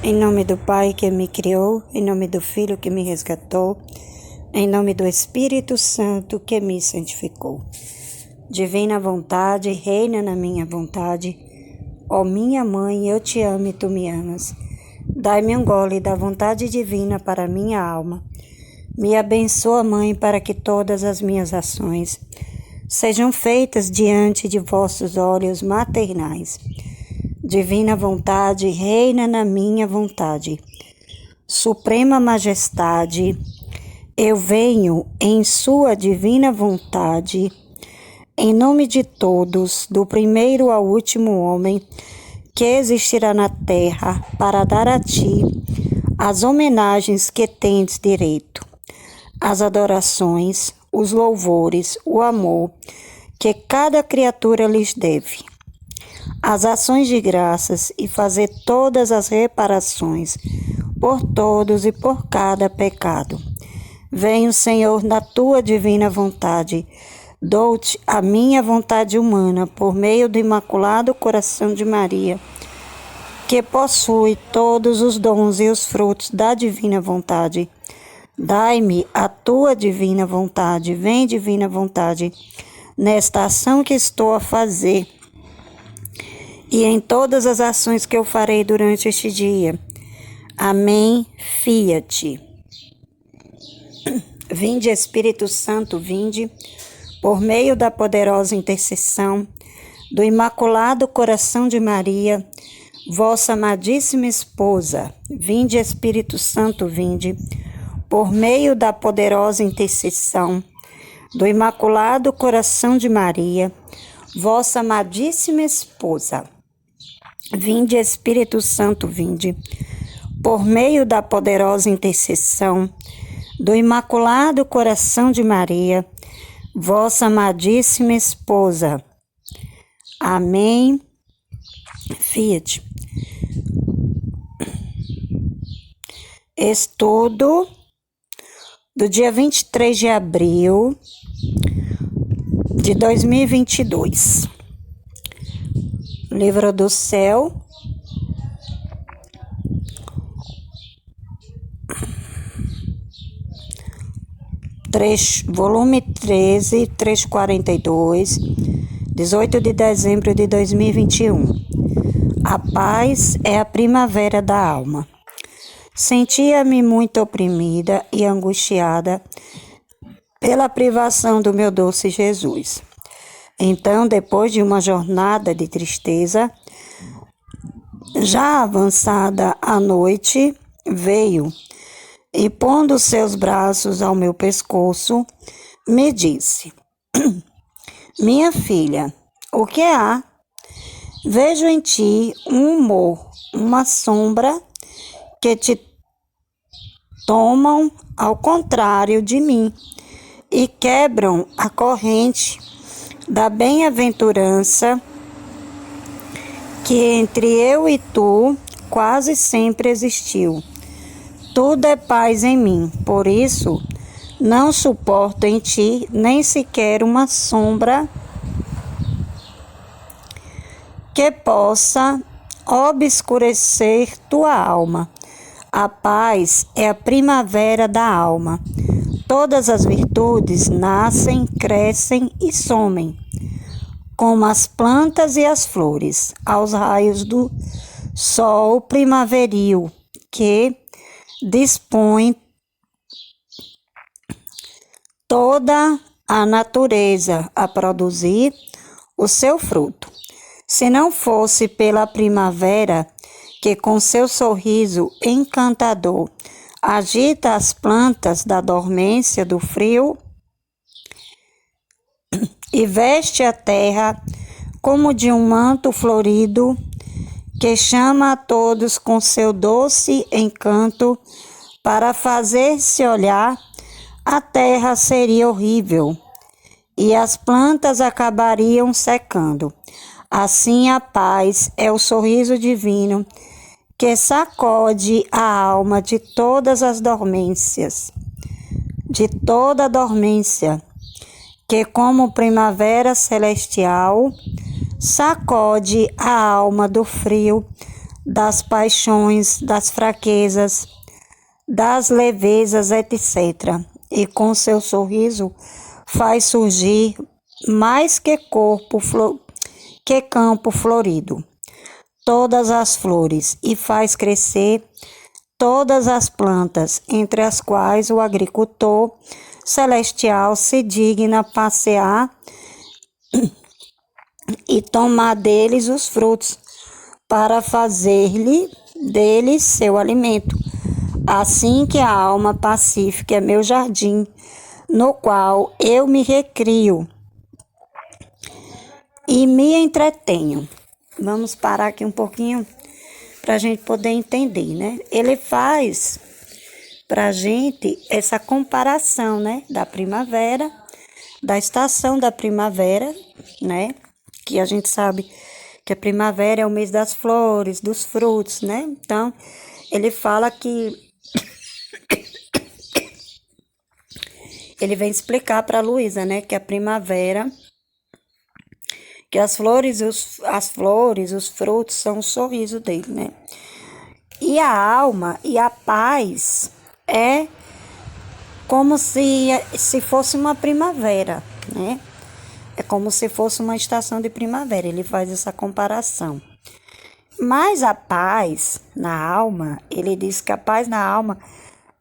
Em nome do Pai que me criou, em nome do Filho que me resgatou, em nome do Espírito Santo que me santificou. Divina vontade, reina na minha vontade. Ó minha mãe, eu te amo e tu me amas. Dai-me um gole da vontade divina para minha alma. Me abençoa, Mãe, para que todas as minhas ações sejam feitas diante de vossos olhos maternais. Divina vontade, reina na minha vontade. Suprema majestade, eu venho em sua divina vontade, em nome de todos, do primeiro ao último homem que existirá na terra, para dar a ti as homenagens que tens direito, as adorações, os louvores, o amor que cada criatura lhes deve, as ações de graças e fazer todas as reparações por todos e por cada pecado. Venho, Senhor, na tua divina vontade. Dou-te a minha vontade humana por meio do Imaculado Coração de Maria, que possui todos os dons e os frutos da divina vontade. Dai-me a tua divina vontade. Vem, divina vontade, nesta ação que estou a fazer e em todas as ações que eu farei durante este dia. Amém. Fiat. Vinde, Espírito Santo, vinde, por meio da poderosa intercessão do Imaculado Coração de Maria, vossa amadíssima esposa. Vinde, Espírito Santo, vinde, por meio da poderosa intercessão do Imaculado Coração de Maria, vossa amadíssima esposa. Vinde, Espírito Santo, vinde, por meio da poderosa intercessão do Imaculado Coração de Maria, vossa amadíssima esposa. Amém. Fiat. Estudo do dia 23 de abril de 2022. Livro do Céu, volume 13, 342, 18 de dezembro de 2021. A paz é a primavera da alma. Sentia-me muito oprimida e angustiada pela privação do meu doce Jesus. Então, depois de uma jornada de tristeza, já avançada a noite, veio e, pondo seus braços ao meu pescoço, me disse: minha filha, o que há? Vejo em ti um humor, uma sombra que te tomam ao contrário de mim e quebram a corrente da bem-aventurança que entre eu e tu quase sempre existiu. Tudo é paz em mim, por isso não suporto em ti nem sequer uma sombra que possa obscurecer tua alma. A paz é a primavera da alma. Todas as virtudes nascem, crescem e somem, como as plantas e as flores, aos raios do sol primaveril, que dispõe toda a natureza a produzir o seu fruto. Se não fosse pela primavera, que com seu sorriso encantador agita as plantas da dormência do frio e veste a terra como de um manto florido, que chama a todos com seu doce encanto para fazer-se olhar, a terra seria horrível e as plantas acabariam secando. Assim, a paz é o sorriso divino que sacode a alma de todas as dormências, de toda a dormência, que como primavera celestial sacode a alma do frio das paixões, das fraquezas, das levezas, etc. E com seu sorriso faz surgir mais que que campo florido, todas as flores, e faz crescer todas as plantas, entre as quais o agricultor celestial se digna passear e tomar deles os frutos, para fazer-lhe deles seu alimento. Assim que a alma pacífica é meu jardim, no qual eu me recrio e me entretenho. Vamos parar aqui um pouquinho para a gente poder entender, né? Ele faz para a gente essa comparação, né? Da primavera, da estação da primavera, né? Que a gente sabe que a primavera é o mês das flores, dos frutos, né? Então, ele fala que ele vem explicar para a Luísa, né? Que a primavera, que as flores, os frutos são o sorriso dele, né? E a alma e a paz é como se fosse uma primavera, né? É como se fosse uma estação de primavera. Ele faz essa comparação. Mas a paz na alma, ele diz que a paz na alma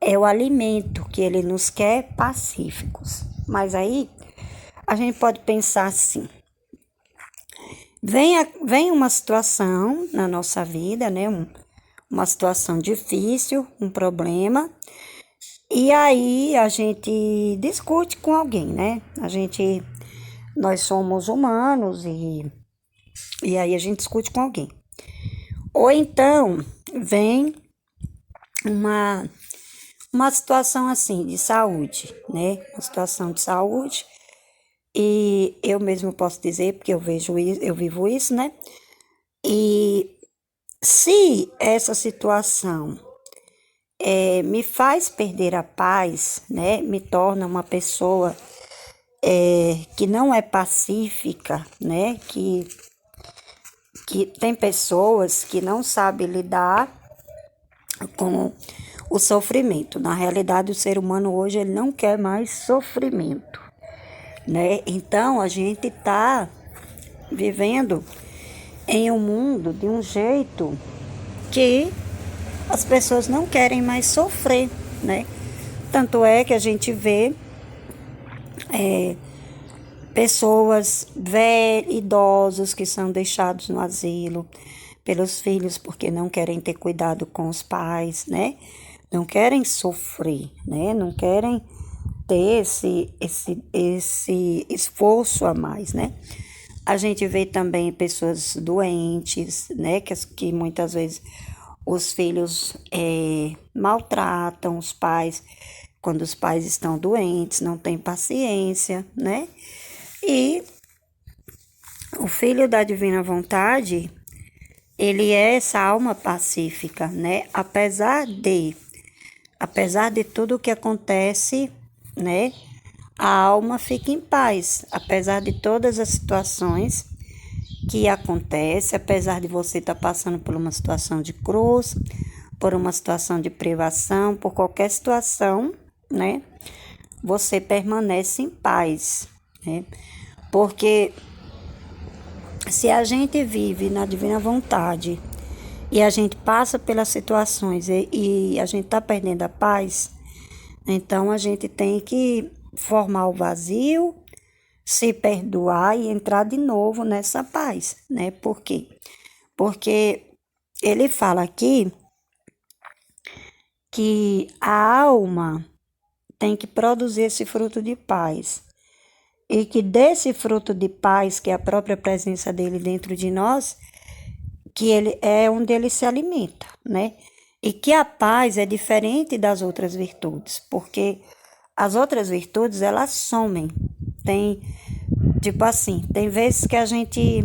é o alimento que ele nos quer pacíficos. Mas aí a gente pode pensar assim: vem uma situação na nossa vida, né? Uma situação difícil, um problema, e aí a gente discute com alguém, né? Nós somos humanos e aí a gente discute com alguém. Ou então vem uma situação assim de saúde, né? Uma situação de saúde, e eu mesmo posso dizer, porque eu vivo isso, né? E se essa situação me faz perder a paz, né? Me torna uma pessoa que não é pacífica, né? Que tem pessoas que não sabem lidar com o sofrimento. Na realidade, o ser humano hoje ele não quer mais sofrimento, né? Então, a gente está vivendo em um mundo de um jeito que as pessoas não querem mais sofrer, né? Tanto é que a gente vê pessoas idosos que são deixados no asilo pelos filhos porque não querem ter cuidado com os pais, né? Não querem sofrer, né? Não querem ter esse esforço a mais, né? A gente vê também pessoas doentes, né? Que muitas vezes os filhos maltratam os pais quando os pais estão doentes, não têm paciência, né? E o filho da divina vontade, ele é essa alma pacífica, né? Apesar de tudo o que acontece, né? A alma fica em paz, apesar de todas as situações que acontecem, apesar de você estar passando por uma situação de cruz, por uma situação de privação, por qualquer situação, né? Você permanece em paz, né? Porque se a gente vive na divina vontade e a gente passa pelas situações e a gente está perdendo a paz, então a gente tem que formar o vazio, se perdoar e entrar de novo nessa paz, né? Por quê? Porque ele fala aqui que a alma tem que produzir esse fruto de paz. E que desse fruto de paz, que é a própria presença dele dentro de nós, que ele é onde ele se alimenta, né? E que a paz é diferente das outras virtudes, porque as outras virtudes, elas somem. Tipo assim, tem vezes que a gente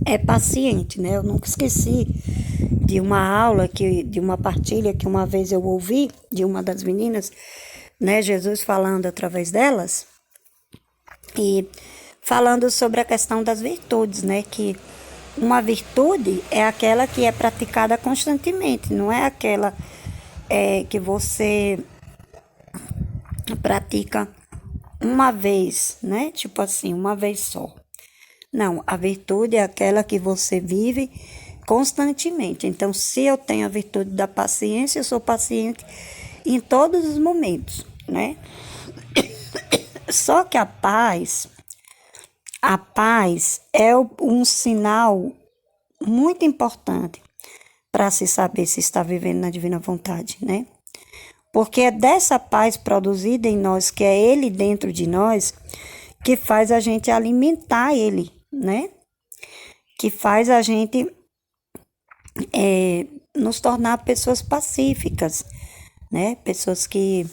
é paciente, né? Eu nunca esqueci de uma aula, de uma partilha que uma vez eu ouvi de uma das meninas, né? Jesus falando através delas e falando sobre a questão das virtudes, né? Que uma virtude é aquela que é praticada constantemente, não é aquela que você pratica uma vez, né? Tipo assim, uma vez só. Não, a virtude é aquela que você vive constantemente. Então, se eu tenho a virtude da paciência, eu sou paciente em todos os momentos, né? Só que a paz é um sinal muito importante para se saber se está vivendo na divina vontade, né? Porque é dessa paz produzida em nós, que é Ele dentro de nós, que faz a gente alimentar Ele, né? Que faz a gente nos tornar pessoas pacíficas, né? Pessoas que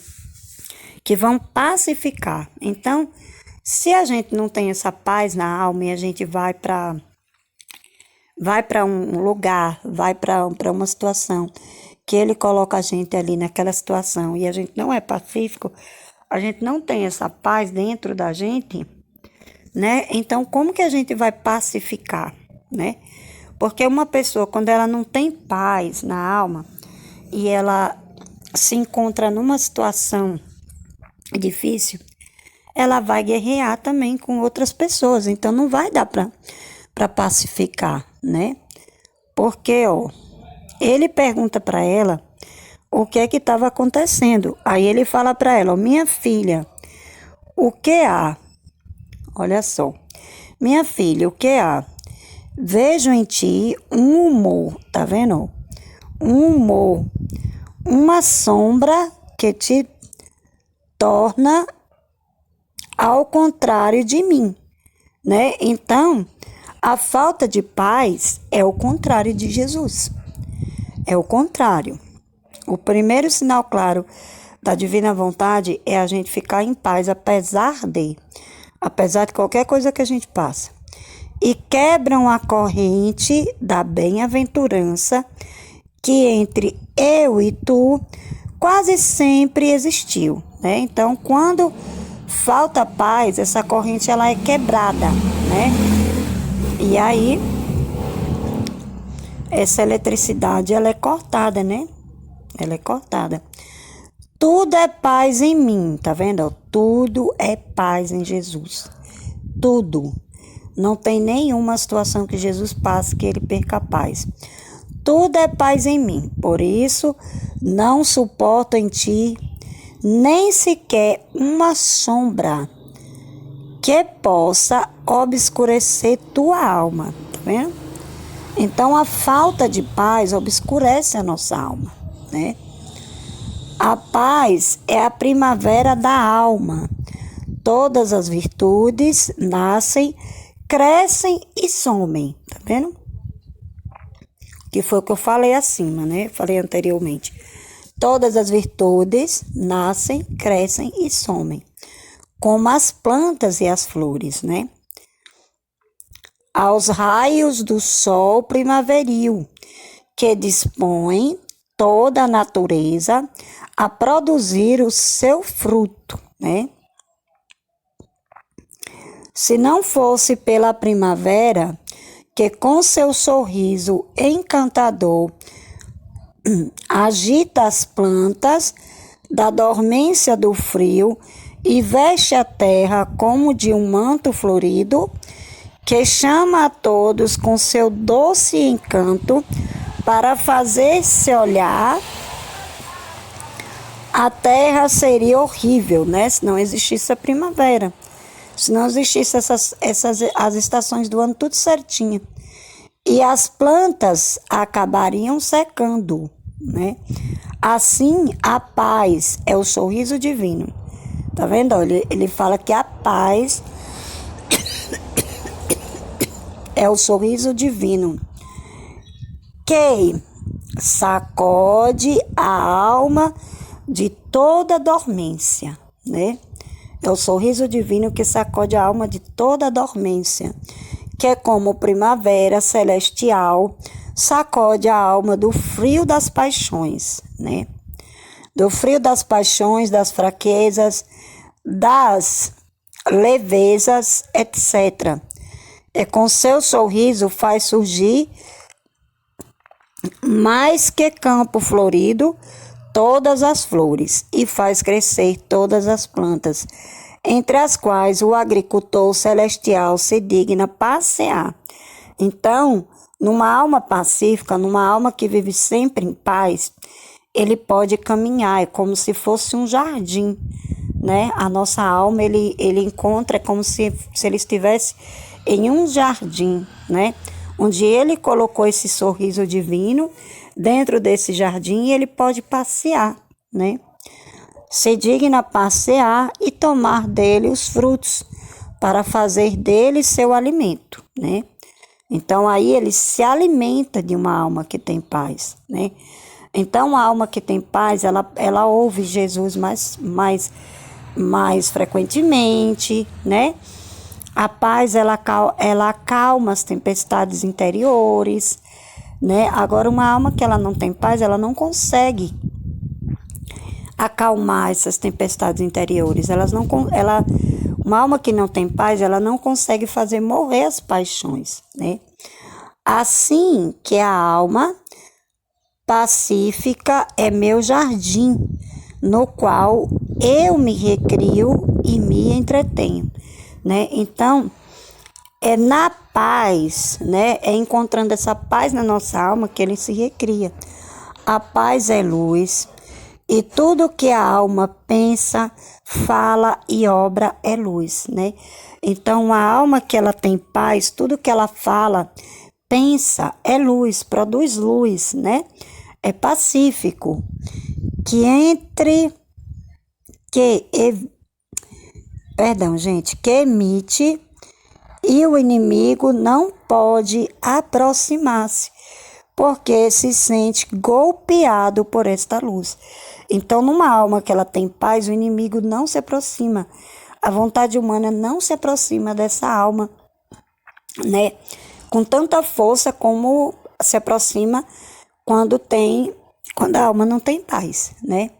vão pacificar. Então, se a gente não tem essa paz na alma e a gente vai para um lugar, vai para uma situação que ele coloca a gente ali naquela situação e a gente não é pacífico, a gente não tem essa paz dentro da gente, né? Então, como que a gente vai pacificar, né? Porque uma pessoa, quando ela não tem paz na alma e ela se encontra numa situação difícil, ela vai guerrear também com outras pessoas. Então, não vai dar para pacificar, né? Porque, ele pergunta para ela o que é que estava acontecendo. Aí ele fala para ela, minha filha, o que há? Olha só. Minha filha, o que há? Vejo em ti um humor, tá vendo? Um humor, uma sombra que te torna ao contrário de mim, né? Então, a falta de paz é o contrário de Jesus. É o contrário. O primeiro sinal claro da divina vontade é a gente ficar em paz, apesar de qualquer coisa que a gente passa. E quebram a corrente da bem-aventurança que entre eu e tu quase sempre existiu, né? Então, quando falta paz, essa corrente ela é quebrada, né? E aí, essa eletricidade ela é cortada, né? Ela é cortada. Tudo é paz em mim, tá vendo? Tudo é paz em Jesus. Tudo. Não tem nenhuma situação que Jesus passe que ele perca a paz. Tudo é paz em mim. Por isso, não suporto em ti nem sequer uma sombra que possa obscurecer tua alma, tá vendo? Então, a falta de paz obscurece a nossa alma, né? A paz é a primavera da alma. Todas as virtudes nascem, crescem e somem, tá vendo? Que foi o que eu falei acima, né? Falei anteriormente. Todas as virtudes nascem, crescem e somem, como as plantas e as flores, né? Aos raios do sol primaveril, que dispõe toda a natureza a produzir o seu fruto, né? Se não fosse pela primavera, que com seu sorriso encantador agita as plantas da dormência do frio e veste a terra como de um manto florido, que chama a todos com seu doce encanto para fazer-se olhar, a terra seria horrível, né? Se não existisse a primavera, se não existisse as estações do ano tudo certinho. E as plantas acabariam secando, né? Assim, a paz é o sorriso divino. Tá vendo? Ele fala que a paz é o sorriso divino que sacode a alma de toda dormência, né? É o sorriso divino que sacode a alma de toda dormência, que é como primavera celestial sacode a alma do frio das paixões, né? Do frio das paixões, das fraquezas, das levezas, etc. com seu sorriso faz surgir mais que campo florido todas as flores e faz crescer todas as plantas, entre as quais o agricultor celestial se digna passear. Então, numa alma pacífica, numa alma que vive sempre em paz, ele pode caminhar, é como se fosse um jardim, né? A nossa alma, ele encontra, é como se ele estivesse em um jardim, né? Onde ele colocou esse sorriso divino, dentro desse jardim ele pode passear, né? Se digna passear e tomar dele os frutos, para fazer dele seu alimento, né? Então aí ele se alimenta de uma alma que tem paz, né? Então a alma que tem paz, ela ouve Jesus mais frequentemente, né? A paz, ela acalma as tempestades interiores, né? Agora, uma alma que ela não tem paz, ela não consegue acalmar essas tempestades interiores. Uma alma que não tem paz, ela não consegue fazer morrer as paixões, né? Assim que a alma pacífica é meu jardim, no qual eu me recrio e me entretenho, né? Então, é na paz, né? É encontrando essa paz na nossa alma que ele se recria. A paz é luz e tudo que a alma pensa, fala e obra é luz, né? Então, a alma que ela tem paz, tudo que ela fala, pensa é luz, produz luz, né? É pacífico, que emite e o inimigo não pode aproximar-se, porque se sente golpeado por esta luz. Então, numa alma que ela tem paz, o inimigo não se aproxima. A vontade humana não se aproxima dessa alma, né? Com tanta força como se aproxima quando a alma não tem paz, né?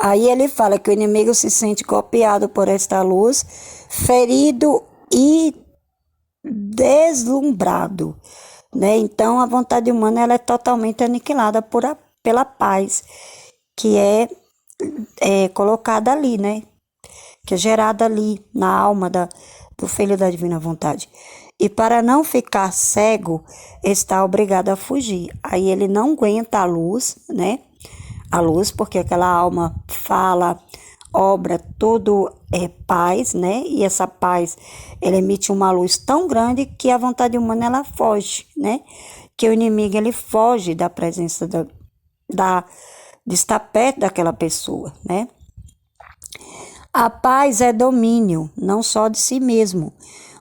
Aí ele fala que o inimigo se sente golpeado por esta luz, ferido e deslumbrado, né? Então, a vontade humana ela é totalmente aniquilada pela paz que é colocada ali, né? Que é gerada ali na alma do Filho da Divina Vontade. E para não ficar cego, está obrigado a fugir. Aí ele não aguenta a luz, né? A luz, porque aquela alma fala, obra, tudo é paz, né? E essa paz, ela emite uma luz tão grande que a vontade humana, ela foge, né? Que o inimigo, ele foge da presença de estar perto daquela pessoa, né? A paz é domínio, não só de si mesmo,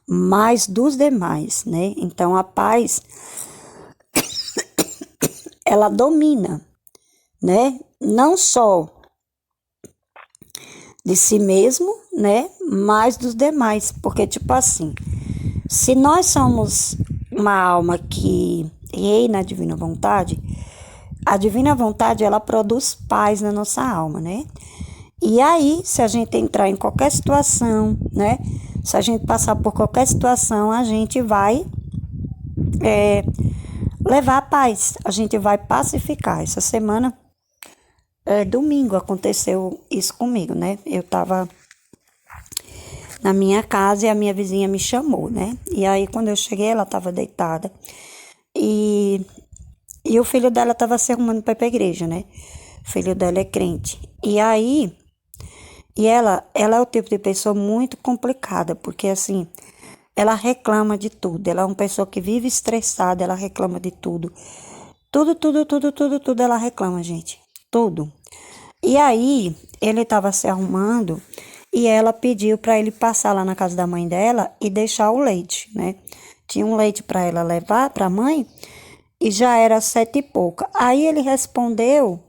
mas dos demais, né? Então, a paz, ela domina, né? Não só de si mesmo, né? Mas dos demais. Porque, tipo assim, se nós somos uma alma que reina a divina vontade, a divina vontade, ela produz paz na nossa alma, né? E aí, se a gente entrar em qualquer situação, né? Se a gente passar por qualquer situação, a gente vai levar a paz, a gente vai pacificar. Essa semana, domingo, aconteceu isso comigo, né? Eu tava na minha casa e a minha vizinha me chamou, né? E aí, quando eu cheguei, ela tava deitada e o filho dela tava se arrumando para ir pra igreja, né? O filho dela é crente. E aí, ela é o tipo de pessoa muito complicada, porque assim, ela reclama de tudo. Ela é uma pessoa que vive estressada, ela reclama de tudo. Tudo ela reclama, gente. Tudo. E aí, ele estava se arrumando e ela pediu para ele passar lá na casa da mãe dela e deixar o leite, né? Tinha um leite para ela levar para a mãe e já era 7 e pouca. Aí ele respondeu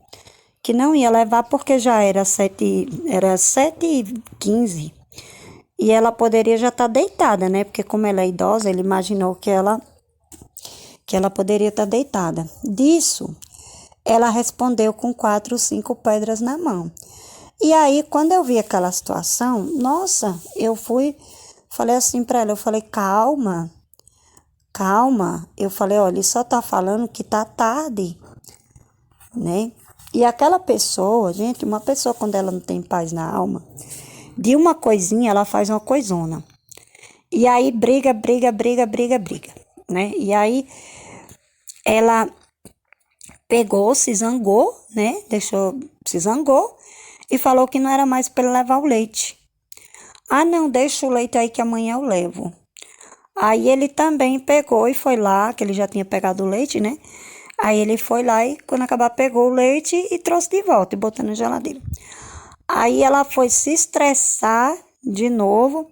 que não ia levar porque já era 7h15 e ela poderia já estar deitada, né? Porque como ela é idosa, ele imaginou que ela poderia estar deitada. Disso, ela respondeu com 4 ou 5 pedras na mão. E aí, quando eu vi aquela situação, nossa, falei assim para ela, eu falei, calma, calma. Eu falei, olha, ele só tá falando que tá tarde, né? E aquela pessoa, gente, uma pessoa quando ela não tem paz na alma, de uma coisinha ela faz uma coisona. E aí briga, né? E aí ela pegou, se zangou, né? Se zangou e falou que não era mais para ele levar o leite. Ah, não, deixa o leite aí que amanhã eu levo. Aí ele também pegou e foi lá, que ele já tinha pegado o leite, né? Aí ele foi lá e, quando acabar, pegou o leite e trouxe de volta e botou na geladeira. Aí ela foi se estressar de novo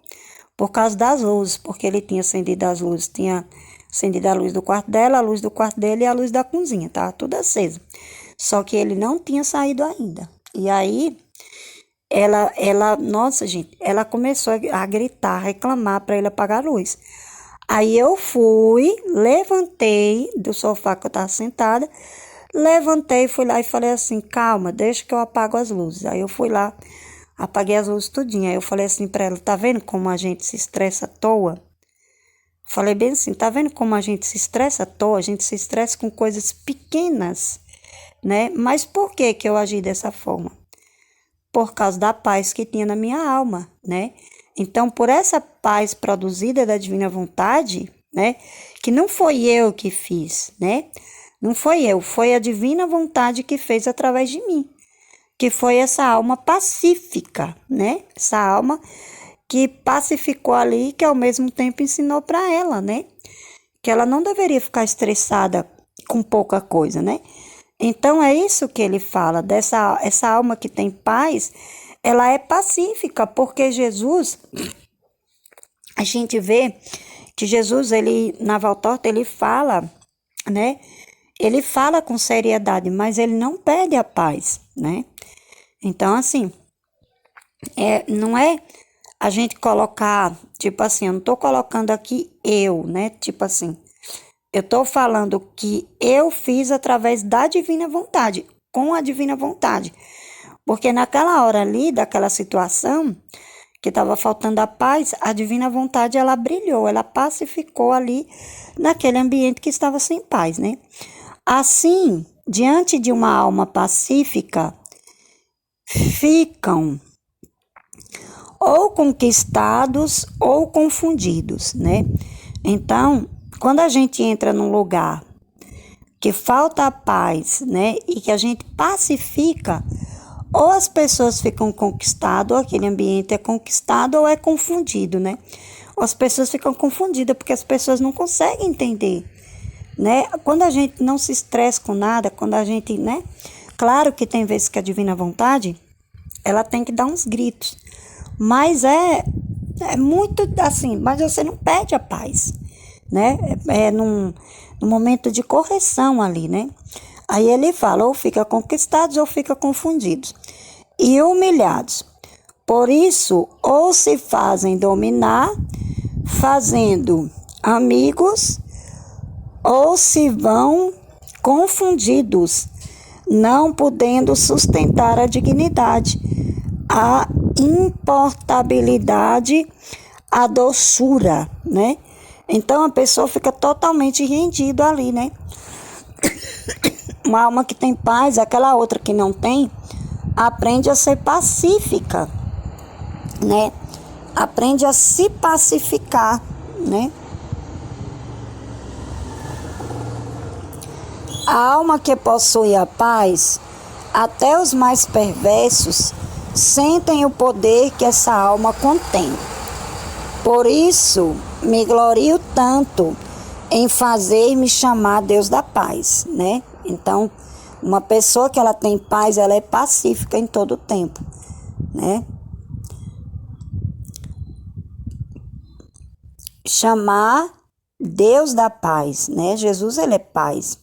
por causa das luzes, porque ele tinha acendido as luzes, tinha acendido a luz do quarto dela, a luz do quarto dele e a luz da cozinha, tá? Tudo acesa. Só que ele não tinha saído ainda. E aí, nossa, gente, ela começou a gritar, a reclamar para ele apagar a luz. Aí eu levantei do sofá que eu estava sentada, levantei, fui lá e falei assim, calma, deixa que eu apago as luzes. Aí eu fui lá, apaguei as luzes tudinho. Aí eu falei assim para ela, tá vendo como a gente se estressa à toa? Falei bem assim, tá vendo como a gente se estressa à toa? A gente se estressa com coisas pequenas, né? Mas por que que eu agi dessa forma? Por causa da paz que tinha na minha alma, né? Então, por essa paz produzida da divina vontade, né? Que não foi eu que fiz, né? Não foi eu, foi a divina vontade que fez através de mim. Que foi essa alma pacífica, né? Essa alma que pacificou ali, que ao mesmo tempo ensinou para ela, né? Que ela não deveria ficar estressada com pouca coisa, né? Então é isso que ele fala, essa alma que tem paz, ela é pacífica, porque Jesus, a gente vê que Jesus, ele, na Valtorta, ele fala, né? Ele fala com seriedade, mas ele não perde a paz, né? Então, assim, não é a gente colocar, tipo assim, eu não tô colocando aqui eu, né? Tipo assim, eu tô falando que eu fiz através da divina vontade, com a divina vontade. Porque naquela hora ali, daquela situação, que estava faltando a paz, a divina vontade, ela brilhou, ela pacificou ali, naquele ambiente que estava sem paz, né? Assim, diante de uma alma pacífica, ficam ou conquistados ou confundidos, né? Então, quando a gente entra num lugar que falta a paz, né, e que a gente pacifica, ou as pessoas ficam conquistadas, ou aquele ambiente é conquistado, ou é confundido, né? Ou as pessoas ficam confundidas, porque as pessoas não conseguem entender, né? Quando a gente não se estressa com nada, quando a gente, né? Claro que tem vezes que a divina vontade, ela tem que dar uns gritos, mas é muito assim, mas você não perde a paz, né? É num momento de correção ali, né? Aí ele fala, ou fica conquistados ou fica confundidos e humilhados. Por isso, ou se fazem dominar, fazendo amigos, ou se vão confundidos, não podendo sustentar a dignidade, a importabilidade, a doçura, né? Então a pessoa fica totalmente rendida ali, né? Uma alma que tem paz, aquela outra que não tem, aprende a ser pacífica, né? Aprende a se pacificar, né? A alma que possui a paz, até os mais perversos sentem o poder que essa alma contém. Por isso, me glorio tanto em fazer-me chamar Deus da paz, né? Então, uma pessoa que ela tem paz, ela é pacífica em todo o tempo, né? Chamar Deus da paz, né? Jesus, ele é paz.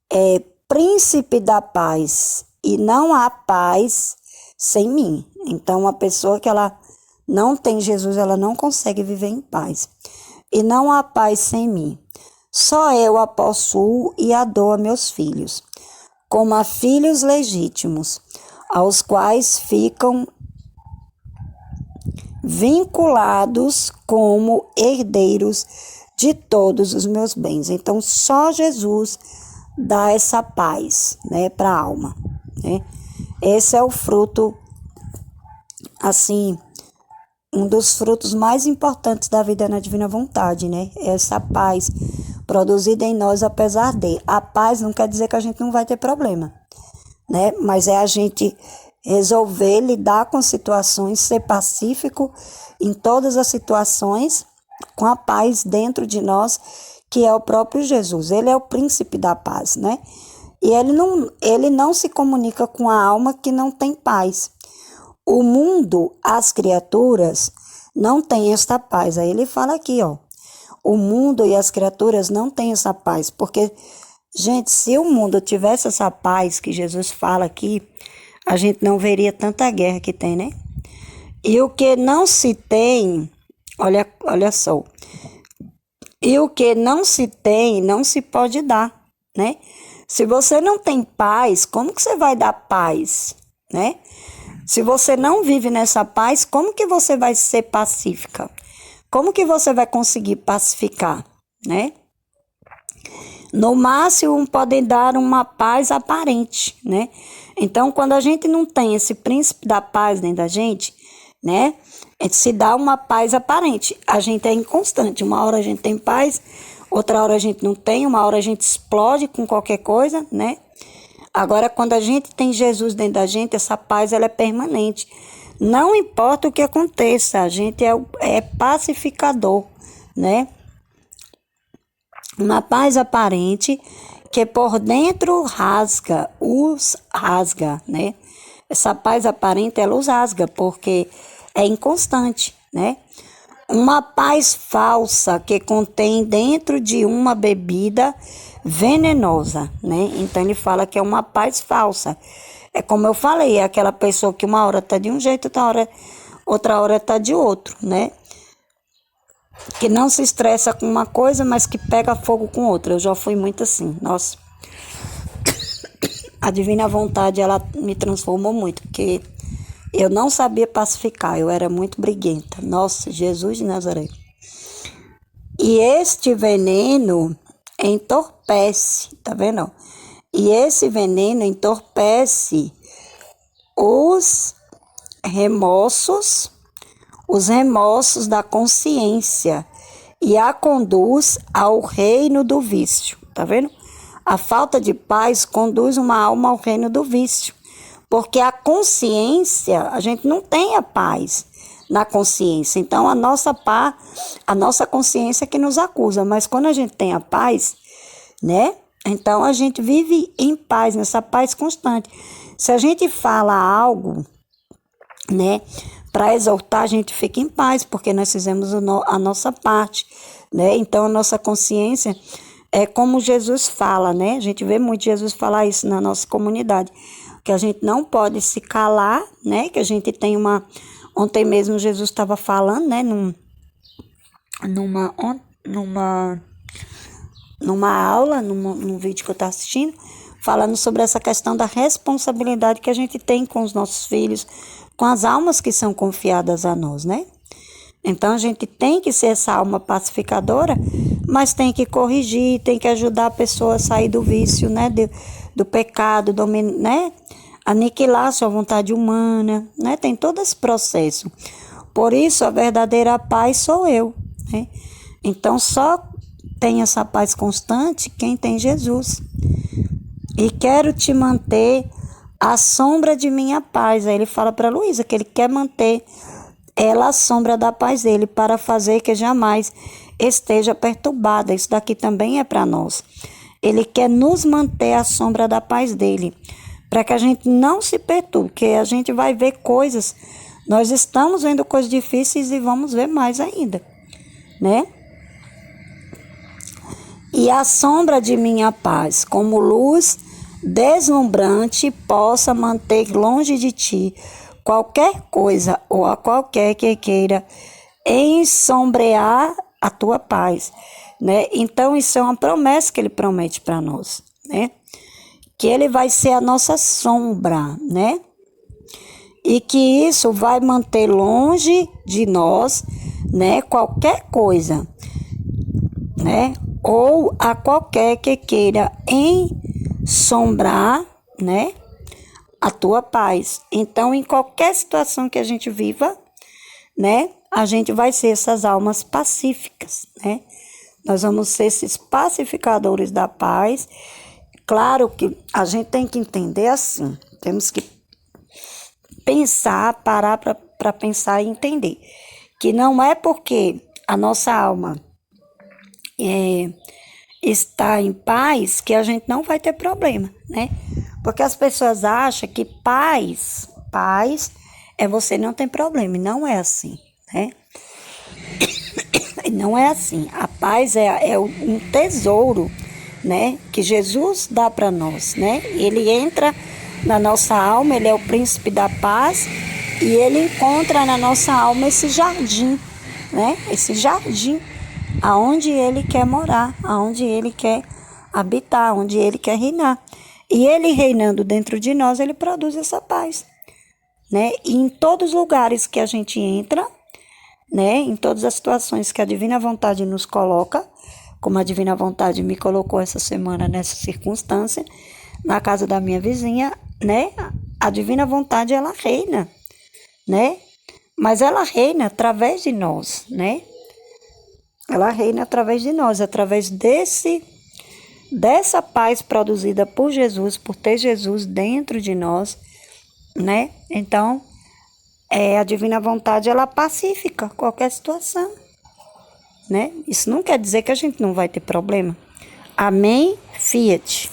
É príncipe da paz e não há paz sem mim. Então, uma pessoa que ela não tem Jesus, ela não consegue viver em paz. E não há paz sem mim. Só eu a possuo e a dou a meus filhos, como a filhos legítimos, aos quais ficam vinculados como herdeiros de todos os meus bens. Então, só Jesus dá essa paz, né, para a alma, né? Esse é o fruto, assim, um dos frutos mais importantes da vida na divina vontade, né? Essa paz produzida em nós apesar de. A paz não quer dizer que a gente não vai ter problema, né? Mas é a gente resolver lidar com situações, ser pacífico em todas as situações, com a paz dentro de nós, que é o próprio Jesus. Ele é o príncipe da paz, né? E ele não se comunica com a alma que não tem paz. O mundo, as criaturas, não têm esta paz. Aí ele fala aqui, ó. O mundo e as criaturas não têm essa paz. Porque, gente, se o mundo tivesse essa paz que Jesus fala aqui, a gente não veria tanta guerra que tem, né? E o que não se tem, olha só. E o que não se tem, não se pode dar, né? Se você não tem paz, como que você vai dar paz, né? Se você não vive nessa paz, como que você vai ser pacífica? Como que você vai conseguir pacificar, né? No máximo, podem dar uma paz aparente, né? Então, quando a gente não tem esse príncipe da paz dentro da gente, né? Se dá uma paz aparente. A gente é inconstante. Uma hora a gente tem paz, outra hora a gente não tem, uma hora a gente explode com qualquer coisa, né? Agora, quando a gente tem Jesus dentro da gente, essa paz ela é permanente. Não importa o que aconteça, a gente é pacificador, né? Uma paz aparente que por dentro rasga, né? Essa paz aparente, ela os rasga, porque é inconstante, né? Uma paz falsa que contém dentro de uma bebida venenosa, né? Então ele fala que é uma paz falsa. É como eu falei, é aquela pessoa que uma hora tá de um jeito, outra hora tá de outro, né? Que não se estressa com uma coisa, mas que pega fogo com outra. Eu já fui muito assim, nossa. A divina vontade, ela me transformou muito, porque eu não sabia pacificar, eu era muito briguenta. Nossa, Jesus de Nazaré. E este veneno entorpece, tá vendo? E esse veneno entorpece os remorsos da consciência e a conduz ao reino do vício, tá vendo? A falta de paz conduz uma alma ao reino do vício, porque a consciência, a gente não tem a paz na consciência, então a nossa consciência que nos acusa, mas quando a gente tem a paz, né? Então a gente vive em paz, nessa paz constante. Se a gente fala algo, né, para exaltar, a gente fica em paz, porque nós fizemos a nossa parte, né? Então a nossa consciência é como Jesus fala, né? A gente vê muito Jesus falar isso na nossa comunidade, que a gente não pode se calar, né? Que a gente tem ontem mesmo Jesus estava falando, né? Numa aula, num vídeo que eu estava assistindo, falando sobre essa questão da responsabilidade que a gente tem com os nossos filhos, com as almas que são confiadas a nós, né? Então, a gente tem que ser essa alma pacificadora, mas tem que corrigir, tem que ajudar a pessoa a sair do vício, né? Do pecado, né? Aniquilar a sua vontade humana, né? Tem todo esse processo. Por isso, a verdadeira paz sou eu, né? Então, só tem essa paz constante quem tem Jesus. E quero te manter à sombra de minha paz. Aí ele fala para Luísa que ele quer manter ela à sombra da paz dele, para fazer que jamais esteja perturbada. Isso daqui também é para nós. Ele quer nos manter à sombra da paz dele, para que a gente não se perturbe, porque a gente vai ver coisas, nós estamos vendo coisas difíceis e vamos ver mais ainda, né? E a sombra de minha paz, como luz deslumbrante, possa manter longe de ti qualquer coisa ou a qualquer que queira ensombrear a tua paz, né? Então, isso é uma promessa que ele promete para nós, né? Que ele vai ser a nossa sombra, né? e que isso vai manter longe de nós, né, qualquer coisa, né, ou a qualquer que queira ensombrar, né, a tua paz. Então, em qualquer situação que a gente viva, né, a gente vai ser essas almas pacíficas, né? Nós vamos ser esses pacificadores da paz. Claro que a gente tem que entender assim, temos que pensar, parar para pensar e entender que não é porque a nossa alma está em paz que a gente não vai ter problema, né? Porque as pessoas acham que paz é você não tem problema, e não é assim, né? Não é assim. A paz é um tesouro, né, que Jesus dá para nós, né? Ele entra na nossa alma, ele é o príncipe da paz e ele encontra na nossa alma esse jardim, né? Esse jardim aonde ele quer morar, aonde ele quer habitar, onde ele quer reinar. E ele reinando dentro de nós, ele produz essa paz, né? E em todos os lugares que a gente entra, né, em todas as situações que a divina vontade nos coloca, como a divina vontade me colocou essa semana nessa circunstância, na casa da minha vizinha, né, a divina vontade ela reina, né, mas ela reina através de nós, né, ela reina através de nós, através dessa paz produzida por Jesus, por ter Jesus dentro de nós, né, então a divina vontade, ela pacifica qualquer situação, né? Isso não quer dizer que a gente não vai ter problema. Amém? Fiat.